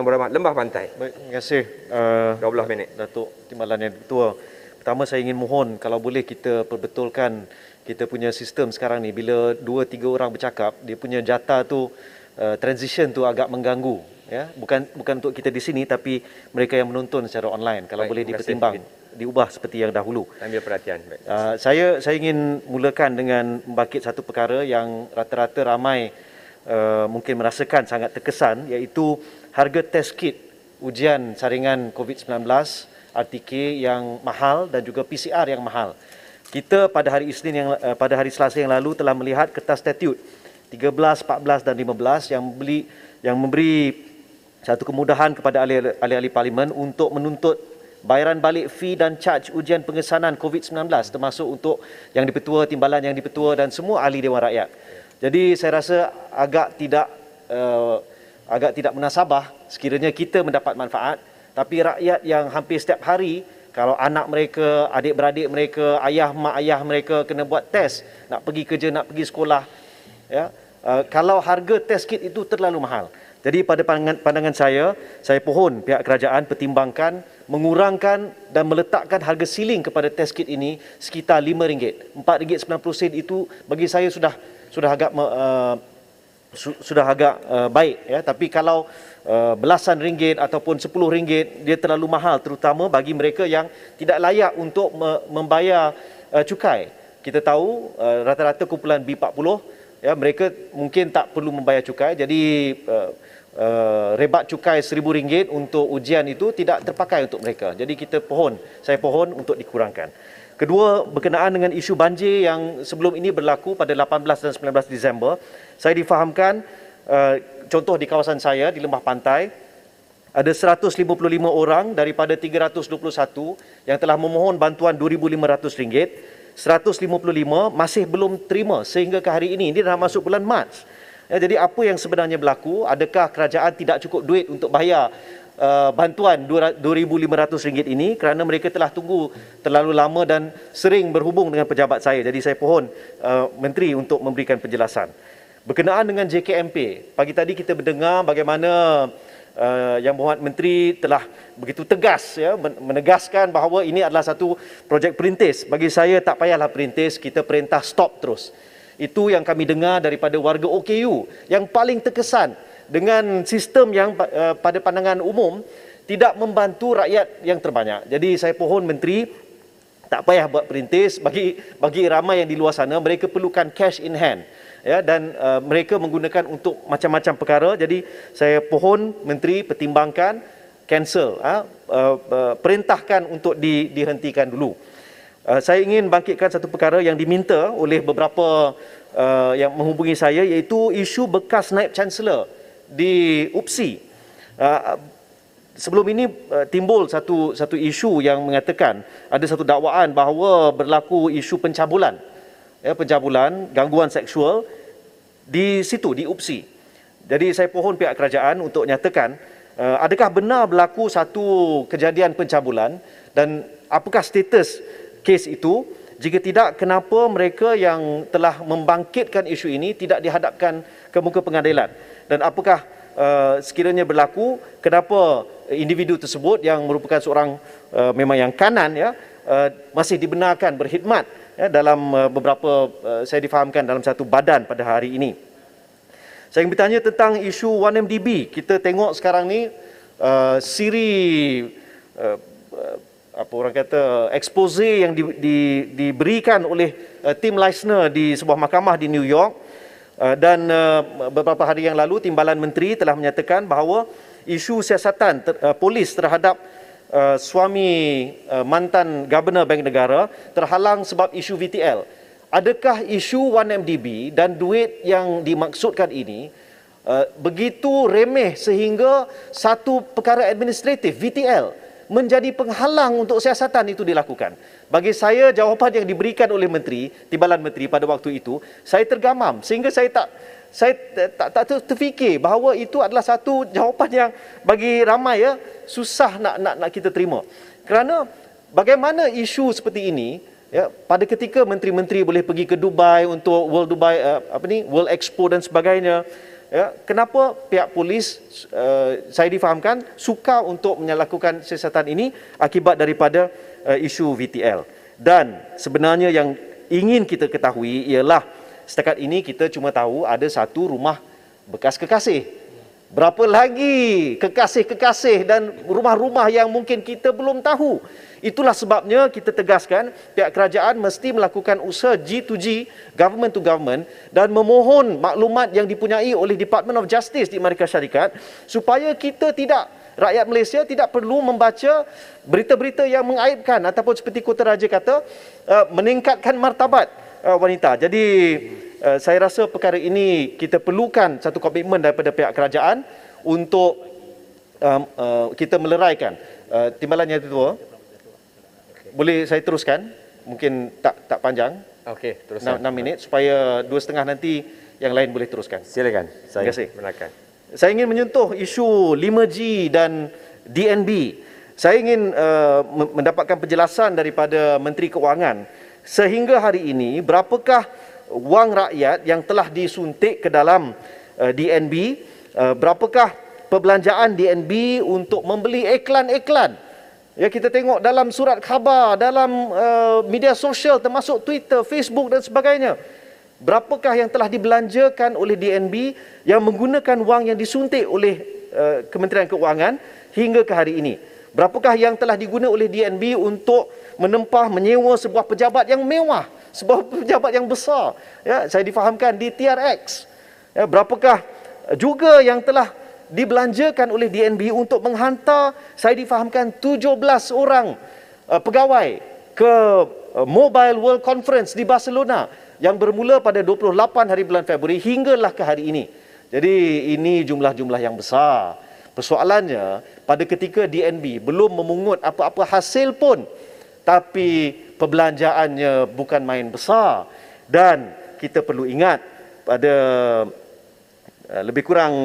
Yang berhormat Lembah Pantai. Baik, terima kasih 12 minit. Datuk Timbalan Yang Ketua. Pertama saya ingin mohon kalau boleh kita perbetulkan kita punya sistem sekarang ni. Bila 2-3 orang bercakap, dia punya jata tu transition tu agak mengganggu. Ya, bukan untuk kita di sini tapi mereka yang menonton secara online. Kalau boleh dipertimbang, diubah seperti yang dahulu. Ambil perhatian. Saya ingin mulakan dengan membangkit satu perkara yang rata-rata ramai mungkin merasakan sangat terkesan, iaitu harga test kit ujian saringan COVID-19 RTK yang mahal dan juga PCR yang mahal. Kita pada hari Selasa yang lalu telah melihat kertas statut 13, 14 dan 15 yang memberi satu kemudahan kepada ahli-ahli parlimen untuk menuntut bayaran balik fee dan charge ujian pengesanan COVID-19 termasuk untuk yang dipertua, timbalan yang dipertua dan semua ahli Dewan Rakyat. Jadi saya rasa agak tidak munasabah sekiranya kita mendapat manfaat tapi rakyat yang hampir setiap hari, kalau anak mereka, adik-beradik mereka, mak ayah mereka kena buat test, nak pergi kerja, nak pergi sekolah, ya, kalau harga test kit itu terlalu mahal. Jadi pada pandangan saya pohon pihak kerajaan pertimbangkan mengurangkan dan meletakkan harga ceiling kepada test kit ini sekitar RM5. RM4.90 itu bagi saya sudah agak baik, ya. Tapi kalau belasan ringgit ataupun RM10 dia terlalu mahal, terutama bagi mereka yang tidak layak untuk membayar cukai. Kita tahu rata-rata kumpulan B40, ya, mereka mungkin tak perlu membayar cukai, jadi rebat cukai RM1,000 untuk ujian itu tidak terpakai untuk mereka. Jadi saya pohon untuk dikurangkan. Kedua, berkenaan dengan isu banjir yang sebelum ini berlaku pada 18 dan 19 Disember, saya difahamkan contoh di kawasan saya di Lembah Pantai ada 155 orang daripada 321 yang telah memohon bantuan RM2,500. 155 masih belum terima sehingga ke hari ini dah masuk bulan Mac. Ya, jadi apa yang sebenarnya berlaku? Adakah kerajaan tidak cukup duit untuk bayar bantuan RM2,500 ini kerana mereka telah tunggu terlalu lama dan sering berhubung dengan pejabat saya. Jadi saya pohon Menteri untuk memberikan penjelasan. Berkenaan dengan JKMP, pagi tadi kita mendengar bagaimana Yang Berhormat Menteri telah begitu tegas, ya, menegaskan bahawa ini adalah satu projek perintis. Bagi saya tak payahlah perintis, kita perintah stop terus. Itu yang kami dengar daripada warga OKU yang paling terkesan dengan sistem yang pada pandangan umum tidak membantu rakyat yang terbanyak. Jadi saya pohon Menteri tak payah buat perintis. Bagi ramai yang di luar sana, mereka perlukan cash in hand, ya, dan mereka menggunakan untuk macam-macam perkara. Jadi saya pohon Menteri pertimbangkan cancel, perintahkan untuk dihentikan dulu. Saya ingin bangkitkan satu perkara yang diminta oleh beberapa yang menghubungi saya, iaitu isu bekas naib chancellor di UPSI. Sebelum ini timbul satu isu yang mengatakan ada satu dakwaan bahawa berlaku isu pencabulan, ya, gangguan seksual di situ, di UPSI. Jadi saya pohon pihak kerajaan untuk nyatakan adakah benar berlaku satu kejadian pencabulan dan apakah status kes itu? Jika tidak, kenapa mereka yang telah membangkitkan isu ini tidak dihadapkan ke muka pengadilan? Dan apakah sekiranya berlaku, kenapa individu tersebut yang merupakan seorang memang yang kanan, ya, masih dibenarkan berkhidmat, ya, dalam beberapa saya difahamkan dalam satu badan pada hari ini. Saya ingin bertanya tentang isu 1MDB. Kita tengok sekarang ni apa orang kata, expose yang diberikan oleh tim Leisner di sebuah mahkamah di New York, dan beberapa hari yang lalu Timbalan Menteri telah menyatakan bahawa isu siasatan polis terhadap suami mantan Governor Bank Negara terhalang sebab isu VTL. Adakah isu 1MDB dan duit yang dimaksudkan ini begitu remeh sehingga satu perkara administratif VTL menjadi penghalang untuk siasatan itu dilakukan? Bagi saya, jawapan yang diberikan oleh Timbalan Menteri pada waktu itu, saya tergamam sehingga saya tak terfikir bahawa itu adalah satu jawapan yang bagi ramai, ya, susah nak kita terima. Kerana bagaimana isu seperti ini, ya, pada ketika menteri-menteri boleh pergi ke Dubai untuk World Expo dan sebagainya, Ya, kenapa pihak polis saya difahamkan sukar untuk melakukan siasatan ini akibat daripada isu VTL. Dan sebenarnya yang ingin kita ketahui ialah setakat ini kita cuma tahu ada satu rumah bekas kekasih. Berapa lagi kekasih-kekasih dan rumah-rumah yang mungkin kita belum tahu. Itulah sebabnya kita tegaskan pihak kerajaan mesti melakukan usaha G2G, government to government, dan memohon maklumat yang dipunyai oleh Department of Justice di Amerika Syarikat supaya kita tidak, rakyat Malaysia tidak perlu membaca berita-berita yang mengaibkan ataupun seperti Kota Raja kata, meningkatkan martabat wanita. Jadi saya rasa perkara ini kita perlukan satu komitmen daripada pihak kerajaan untuk kita meleraikan. Timbalan Yang Tertua, boleh saya teruskan? Mungkin tak panjang. Okey, 6 minit supaya 2.30 nanti yang lain boleh teruskan. Silakan. Terima kasih. Benarkan. Saya ingin menyentuh isu 5G dan DNB. Saya ingin mendapatkan penjelasan daripada Menteri Keuangan. Sehingga hari ini, berapakah wang rakyat yang telah disuntik ke dalam DNB? Berapakah perbelanjaan DNB untuk membeli iklan-iklan? Ya, kita tengok dalam surat khabar, dalam media sosial termasuk Twitter, Facebook dan sebagainya. Berapakah yang telah dibelanjakan oleh DNB yang menggunakan wang yang disuntik oleh Kementerian Keuangan hingga ke hari ini? Berapakah yang telah digunakan oleh DNB untuk menempah, menyewa sebuah pejabat yang mewah, sebuah pejabat yang besar? Ya, saya difahamkan di TRX. Ya, berapakah juga yang telah dibelanjakan oleh DNB untuk menghantar, saya difahamkan 17 orang pegawai ke Mobile World Conference di Barcelona yang bermula pada 28 hari bulan Februari hinggalah ke hari ini. Jadi ini jumlah-jumlah yang besar. Persoalannya, pada ketika DNB belum memungut apa-apa hasil pun, tapi perbelanjaannya bukan main besar. Dan kita perlu ingat pada lebih kurang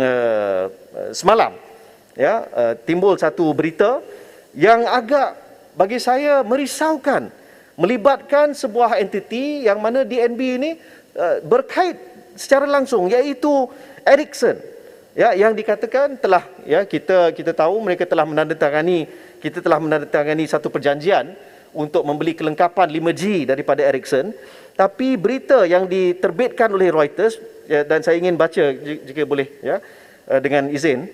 semalam, ya, timbul satu berita yang agak bagi saya merisaukan, melibatkan sebuah entiti yang mana DNB ini berkait secara langsung, iaitu Ericsson, ya, yang dikatakan telah, ya, kita tahu mereka telah menandatangani, kita telah menandatangani satu perjanjian untuk membeli kelengkapan 5G daripada Ericsson. Tapi berita yang diterbitkan oleh Reuters, ya, dan saya ingin baca jika boleh, ya, dengan izin.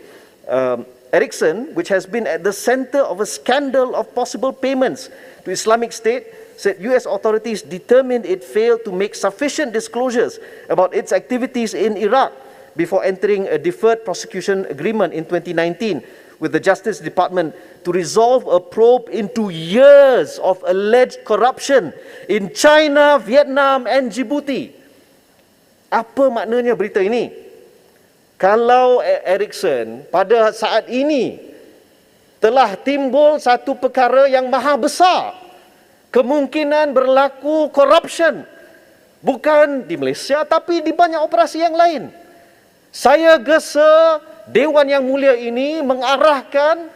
Ericsson, which has been at the center of a scandal of possible payments to Islamic State, said US authorities determined it failed to make sufficient disclosures about its activities in Iraq before entering a deferred prosecution agreement in 2019 with the Justice Department to resolve a probe into years of alleged corruption in China, Vietnam and Djibouti. Apa maknanya berita ini? Kalau Ericsson pada saat ini telah timbul satu perkara yang maha besar, kemungkinan berlaku corruption, bukan di Malaysia tapi di banyak operasi yang lain. Saya gesa Dewan Yang Mulia ini mengarahkan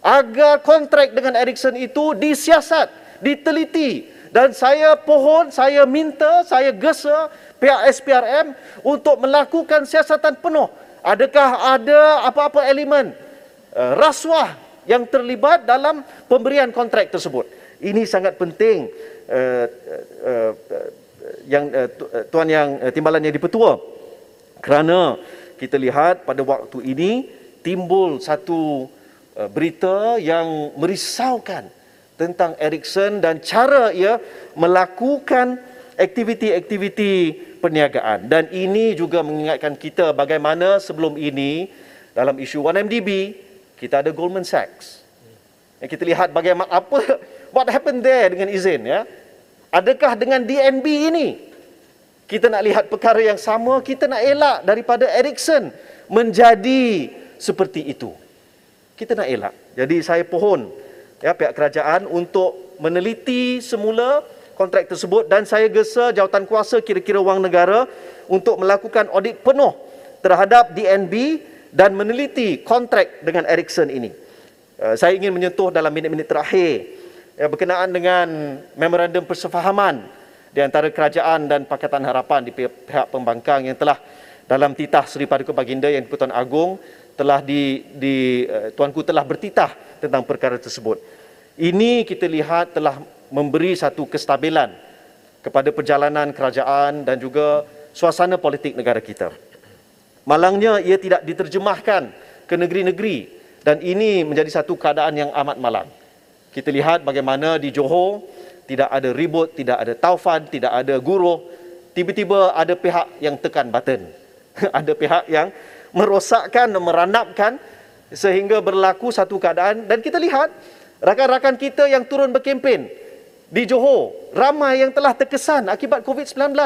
agar kontrak dengan Ericsson itu disiasat, diteliti. Dan saya pohon, saya minta, saya gesa pihak SPRM untuk melakukan siasatan penuh. Adakah ada apa-apa elemen rasuah yang terlibat dalam pemberian kontrak tersebut? Ini sangat penting, Tuan Yang Timbalan Yang Dipertua. Kerana kita lihat pada waktu ini timbul satu berita yang merisaukan tentang Ericsson dan cara ia melakukan aktiviti-aktiviti perniagaan. Dan ini juga mengingatkan kita bagaimana sebelum ini dalam isu 1MDB kita ada Goldman Sachs. Kita lihat bagaimana what happened there dengan izin, ya. Adakah dengan DNB ini kita nak lihat perkara yang sama, kita nak elak daripada Ericsson menjadi seperti itu. Kita nak elak. Jadi saya pohon, ya, pihak kerajaan untuk meneliti semula kontrak tersebut dan saya gesa jawatankuasa kira-kira wang negara untuk melakukan audit penuh terhadap DNB dan meneliti kontrak dengan Ericsson ini. Saya ingin menyentuh dalam minit-minit terakhir, ya, berkenaan dengan memorandum persefahaman di antara kerajaan dan Pakatan Harapan di pihak pembangkang yang telah Dalam titah Seri Paduka Baginda yang di-Pertuan Agong telah Tuanku telah bertitah tentang perkara tersebut. Ini kita lihat telah memberi satu kestabilan kepada perjalanan kerajaan dan juga suasana politik negara kita. Malangnya ia tidak diterjemahkan ke negeri-negeri dan ini menjadi satu keadaan yang amat malang. Kita lihat bagaimana di Johor tidak ada ribut, tidak ada taufan, tidak ada guruh. Tiba-tiba ada pihak yang tekan button. Ada pihak yang merosakkan dan meranapkan sehingga berlaku satu keadaan, dan kita lihat rakan-rakan kita yang turun berkempen di Johor, ramai yang telah terkesan akibat COVID-19.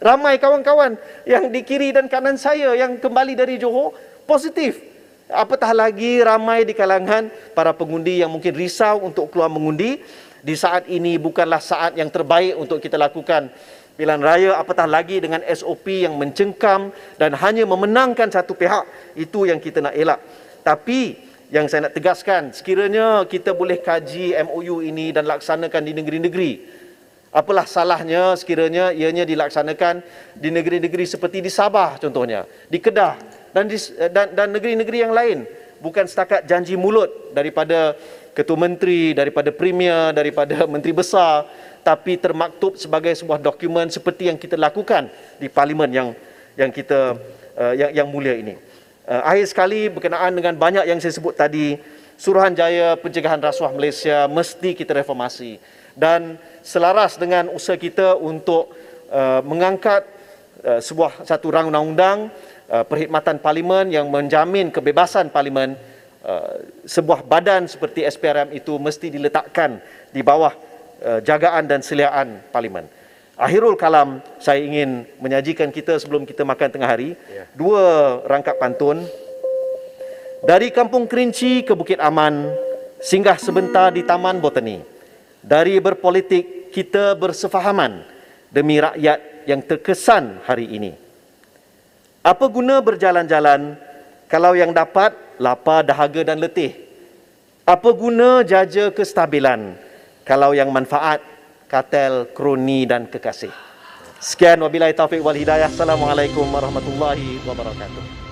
Ramai kawan-kawan yang di kiri dan kanan saya yang kembali dari Johor positif. Apatah lagi ramai di kalangan para pengundi yang mungkin risau untuk keluar mengundi. Di saat ini bukanlah saat yang terbaik untuk kita lakukan pilihan raya, apatah lagi dengan SOP yang mencengkam dan hanya memenangkan satu pihak. Itu yang kita nak elak. Tapi yang saya nak tegaskan, sekiranya kita boleh kaji MOU ini dan laksanakan di negeri-negeri, apalah salahnya sekiranya ianya dilaksanakan di negeri-negeri seperti di Sabah contohnya, di Kedah dan negeri-negeri yang lain. Bukan setakat janji mulut daripada Ketua Menteri, daripada Premier, daripada Menteri Besar, tapi termaktub sebagai sebuah dokumen seperti yang kita lakukan di Parlimen yang mulia ini. Akhir sekali, berkenaan dengan banyak yang saya sebut tadi, Suruhanjaya Pencegahan Rasuah Malaysia mesti kita reformasi dan selaras dengan usaha kita untuk mengangkat satu rang undang-undang perkhidmatan Parlimen yang menjamin kebebasan Parlimen. Sebuah badan seperti SPRM itu mesti diletakkan di bawah jagaan dan seliaan Parlimen. Akhirul kalam, saya ingin menyajikan kita sebelum kita makan tengah hari, dua rangkap pantun. Dari Kampung Kerinci ke Bukit Aman, singgah sebentar di Taman Botani. Dari berpolitik, kita bersefahaman demi rakyat yang terkesan hari ini. Apa guna berjalan-jalan kalau yang dapat lapar, dahaga dan letih? Apa guna jaja kestabilan kalau yang manfaat katel, kroni dan kekasih? Sekian, wabillahi taufiq wal hidayah. Assalamualaikum warahmatullahi wabarakatuh.